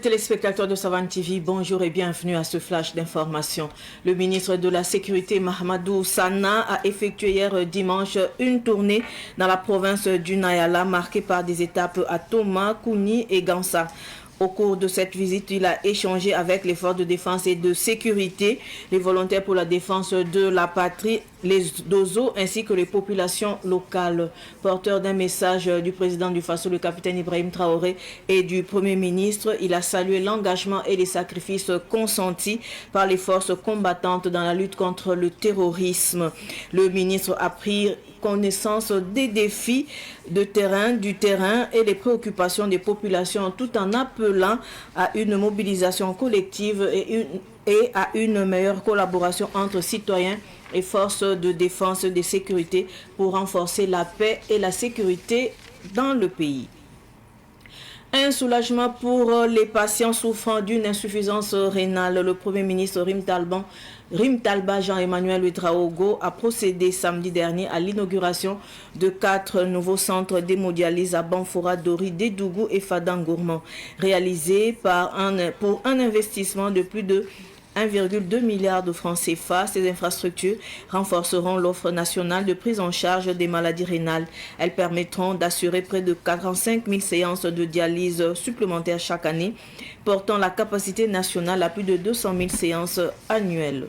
Téléspectateurs de Savane TV, bonjour et bienvenue à ce flash d'information. Le ministre de la Sécurité, Mahamadou Sana, a effectué hier dimanche une tournée dans la province du Nayala, marquée par des étapes à Toma, Kouni et Gansa. Au cours de cette visite, il a échangé avec les forces de défense et de sécurité, les volontaires pour la défense de la patrie, les DOZO ainsi que les populations locales. Porteur d'un message du président du Faso, le capitaine Ibrahim Traoré, et du Premier ministre, il a salué l'engagement et les sacrifices consentis par les forces combattantes dans la lutte contre le terrorisme. Le ministre a pris connaissance des défis du terrain et les préoccupations des populations tout en appelant à une mobilisation collective et à une meilleure collaboration entre citoyens et forces de défense et de sécurité pour renforcer la paix et la sécurité dans le pays. Un soulagement pour les patients souffrant d'une insuffisance rénale. Le Premier ministre Rim Talba Jean-Emmanuel Ouedraogo a procédé samedi dernier à l'inauguration de 4 nouveaux centres d'hémodialyse à Banfora, Dori, Dédougou et Fadangourmand, réalisés pour un investissement de plus de 1,2 milliard de francs CFA. Ces infrastructures renforceront l'offre nationale de prise en charge des maladies rénales. Elles permettront d'assurer près de 45 000 séances de dialyse supplémentaires chaque année, portant la capacité nationale à plus de 200 000 séances annuelles.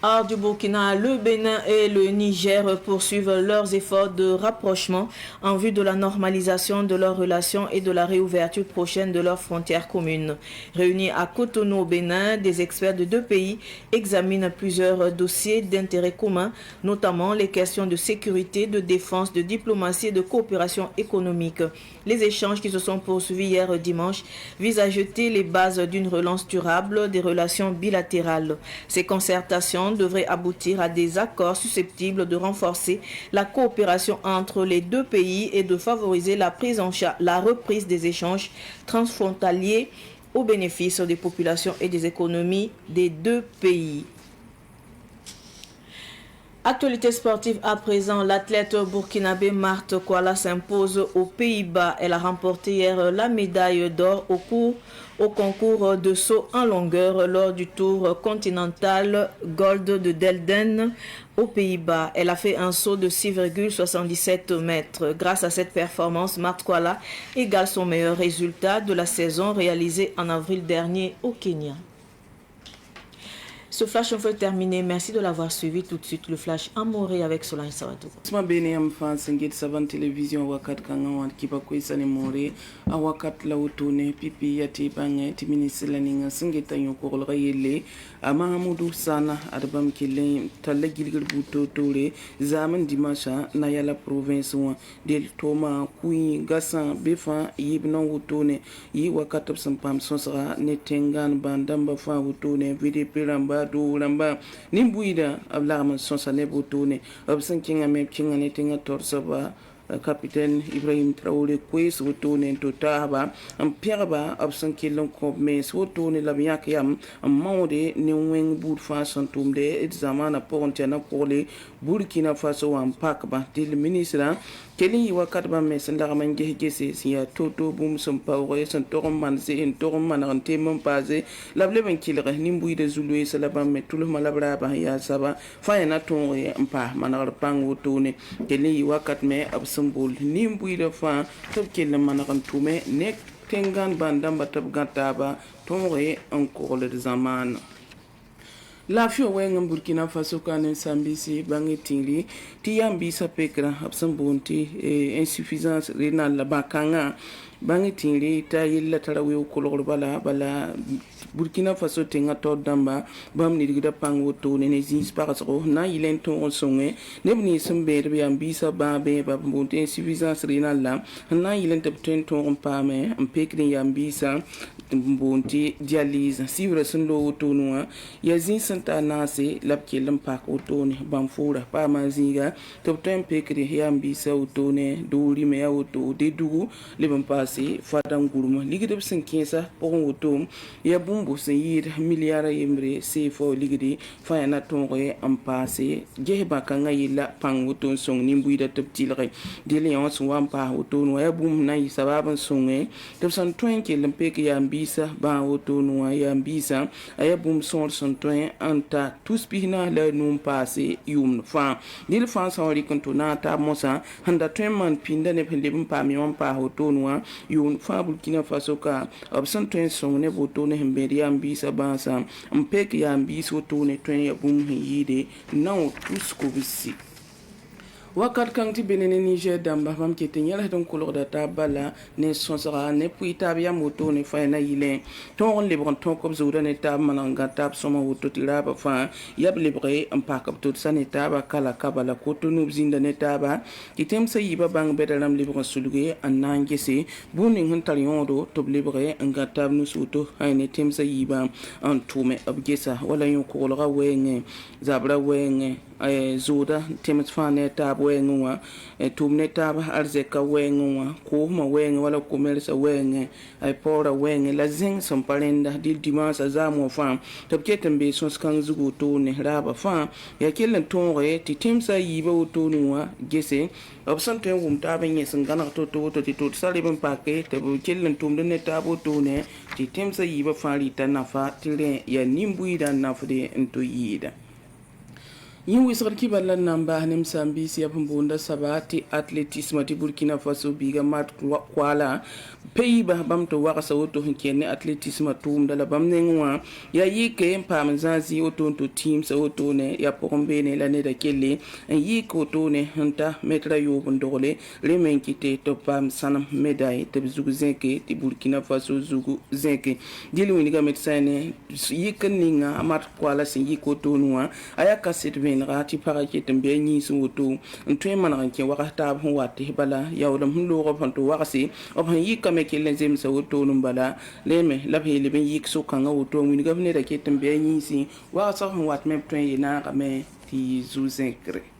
Hors du Burkina, le Bénin et le Niger poursuivent leurs efforts de rapprochement en vue de la normalisation de leurs relations et de la réouverture prochaine de leurs frontières communes. Réunis à Cotonou au Bénin, des experts de deux pays examinent plusieurs dossiers d'intérêt commun, notamment les questions de sécurité, de défense, de diplomatie et de coopération économique. Les échanges qui se sont poursuivis hier dimanche visent à jeter les bases d'une relance durable des relations bilatérales. Ces concertations devraient aboutir à des accords susceptibles de renforcer la coopération entre les deux pays et de favoriser la reprise des échanges transfrontaliers au bénéfice des populations et des économies des deux pays. Actualité sportive à présent, l'athlète burkinabé Marthe Koala s'impose aux Pays-Bas. Elle a remporté hier la médaille d'or au concours de saut en longueur lors du tour continental Gold de Delden aux Pays-Bas. Elle a fait un saut de 6,77 mètres. Grâce à cette performance, Marthe Koala égale son meilleur résultat de la saison réalisé en avril dernier au Kenya. Ce flash on fait terminer. Merci de l'avoir suivi. Tout de suite le flash Amoré avec Solange Sawatou. Sma bene am fan singit Savane télévision wakat kangawan kipa kuisane more a wakat lautune pipi yati bange timinisi laninga singita yoko rayele a Mahamadou Sana adabam kile talla gilgil buto tore zaman dimasha na yala province wa del toma kui gasan befa yibna wutune yi wakat sampam sonsara netengan bandamba fa wutune vide piramba do lamba nimbuida ablama sonsane butune absan kinga me kinga ne tinga torsaba capitaine Ibrahim Traoré kwes wutune to taba am pierba absan kilon ko me wutune la biak yam am maude ni wen bud fa santumde et zamana pontia na kole Burkina Faso am pakba til ministre keli wakat ba me sandara man gese siya toto bum som pawre san torom man se en torom man ran temon pase lable ban kilre nimbuy de zulu salaba me tulo malabra ba ya saba fa na tonre ampa manar pang wutune keli wakat me absambol nimbuy de fa to kel man ran tume nek tengan bandam batab gataba tonre en le zaman. La fio wenga Burkina Faso kanen sambisi bangi tingli ti yambi sa pekra absan bonti insuffisance rénale la bakanga bangi tingli ta yilla tarawe ko bala Burkina Faso tenga to damba bam ni digda pang woto ne zins paraso na yilen to songe ne bni sembe be yambi sa ba bonti insuffisance rénale la na yilen te to on pame am pekri yambi sa bonti dialyse sivra sun lo woto noa ya zin santa nase lapke lampak woto ne bamfura pa mazinga to tempe kri yambi sa woto ne duri me woto de dugu le bam passé fadam guruma ligide sen kensa pour woto ya bum bumbu sen yir miliara yemre sefo ligidi fa na tonre en passé jehba kanga yilla pang wuton song nimbuida teptilre de leon wan pa wuton wa bum na sababan songe de san twenke lempe ke yambisa ba wuton wa yambisa aya bum son twen anta tous pina le num passé yum fa dil fa sa ri kontona ta mosa handa twen man pinda ne pende bum pa mi wan pa wuton wa yum fa Burkina Faso ka absan twen song ne wuton ne hemberi yambisa ba sa mpeke yambisa wuton ne twen ya bum yide non tous ko bisi wakat kan ti benene Niger damba mam ke te nyala don kolor da tabala ne sonsara ne puita biya moto ne fa na yile ton le bon ton comme zo ne tab mananga tab soma woto ti raba fa yab libre am pa kap to sa ne taba kala kabala ko to no zinda ne taba ki tem sa yiba bang bedalam libre suluge an nangese buni hun tar yondo to libre anga tab no suto hay ne tem sa yiba an tume abgesa wala yon ko lora wenge zabra wenge zoda temet fane tab wenga tumne tab arzeka wenga ko ma wenga wala komersa wenga ay pora wenga la zeng sampalenda dil dimasa zamo fam tabketem be sos kan zugo to ne raba fam ya kelen tonre ti timsa yiba to nuwa gese absan ten wum tabe nye sangana to sale ban pake tabu kelen tumde ne tabo to ne ti timsa yiba fali tanafa tire ya nimbuida nafde ento yida yin wisar kibar namba hanim sambi siya pumbunda sabati atletisme ti Burkina Faso biga mat kwala peyi ba bam to waka sa woto hinkene atletisme tum dala bam nengwa ya yike pam zanzi woto to team sa woto ne ya pombe ne la ne da kelle yike woto ne hanta metra yo bondole le menkite to pam sanam medaille te zugu zenke ti Burkina Faso zugu zenke dili winiga metsane yike ninga mat kwala sin yike woto nuwa aya kaset rati parake tembe ni su woto ntwe manan ke wakata bu wati bala yawdam hulo ko fanto wakasi o ban yika me ke lenzem sa woto num bala leme labe le ben yik so kan woto wini gavne da ke tembe ni si wa sa wat me twen na ka me ti zu zekre